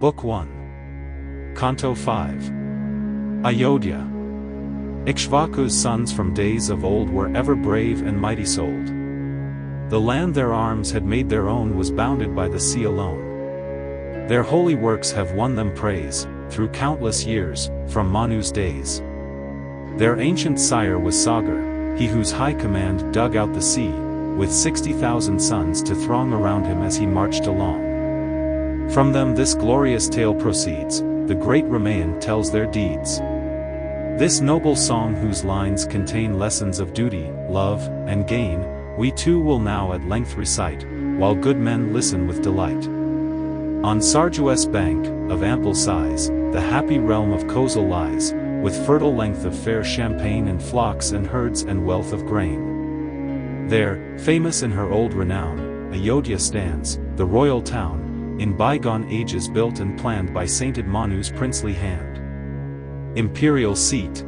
Book 1. Canto 5. Ayodhya. Ikshvaku's sons from days of old were ever brave and mighty-souled. The land their arms had made their own was bounded by the sea alone. Their holy works have won them praise, through countless years, from Manu's days. Their ancient sire was Sagar, he whose high command dug out the sea, with 60,000 sons to throng around him as he marched along. From them this glorious tale proceeds, the great Ramayan tells their deeds. This noble song whose lines contain lessons of duty, love, and gain, we too will now at length recite, while good men listen with delight. On Sarju's bank, of ample size, the happy realm of Kozal lies, with fertile length of fair champaign and flocks and herds and wealth of grain. There, famous in her old renown, Ayodhya stands, the royal town, in bygone ages built and planned by sainted Manu's princely hand. Imperial seat.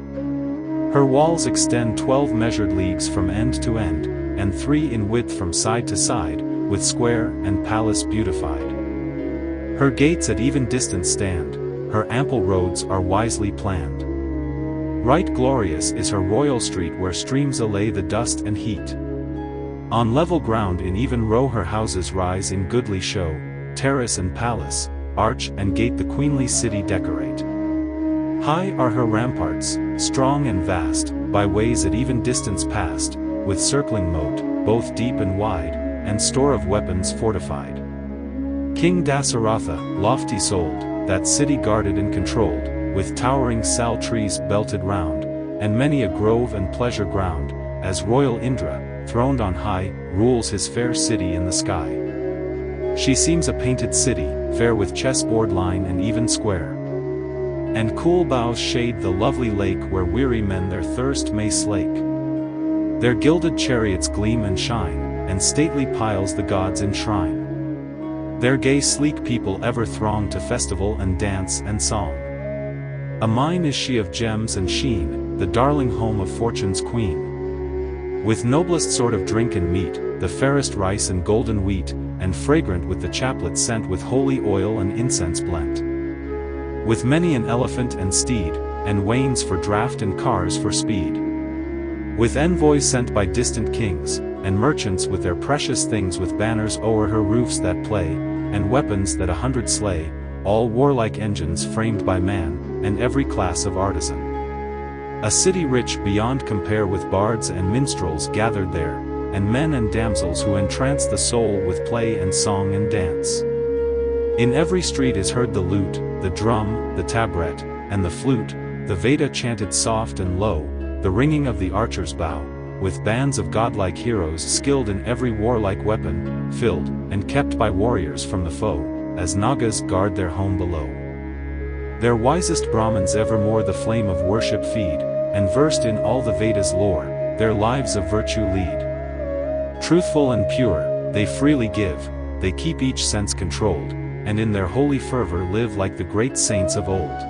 Her walls extend 12 measured leagues from end to end, and 3 in width from side to side, with square and palace beautified. Her gates at even distance stand, her ample roads are wisely planned. Right glorious is her royal street where streams allay the dust and heat. On level ground in even row her houses rise in goodly show, terrace and palace, arch and gate the queenly city decorate. High are her ramparts, strong and vast, by ways at even distance passed, with circling moat, both deep and wide, and store of weapons fortified. King Dasaratha, lofty-souled, that city guarded and controlled, with towering sal trees belted round, and many a grove and pleasure ground, as royal Indra, throned on high, rules his fair city in the sky. She seems a painted city, fair with chessboard line and even square. And cool boughs shade the lovely lake where weary men their thirst may slake. Their gilded chariots gleam and shine, and stately piles the gods enshrine. Their gay sleek people ever throng to festival and dance and song. A mine is she of gems and sheen, the darling home of fortune's queen. With noblest sort of drink and meat, the fairest rice and golden wheat, and fragrant with the chaplet sent with holy oil and incense blent. With many an elephant and steed, and wains for draught and cars for speed. With envoys sent by distant kings, and merchants with their precious things with banners o'er her roofs that play, and weapons that 100 slay, all warlike engines framed by man, and every class of artisan. A city rich beyond compare with bards and minstrels gathered there, and men and damsels who entrance the soul with play and song and dance. In every street is heard the lute, the drum, the tabret, and the flute, the Veda chanted soft and low, the ringing of the archer's bow, with bands of godlike heroes skilled in every warlike weapon, filled, and kept by warriors from the foe, as Nagas guard their home below. Their wisest Brahmins evermore the flame of worship feed, and versed in all the Vedas' lore, their lives of virtue lead. Truthful and pure, they freely give, they keep each sense controlled, and in their holy fervor live like the great saints of old.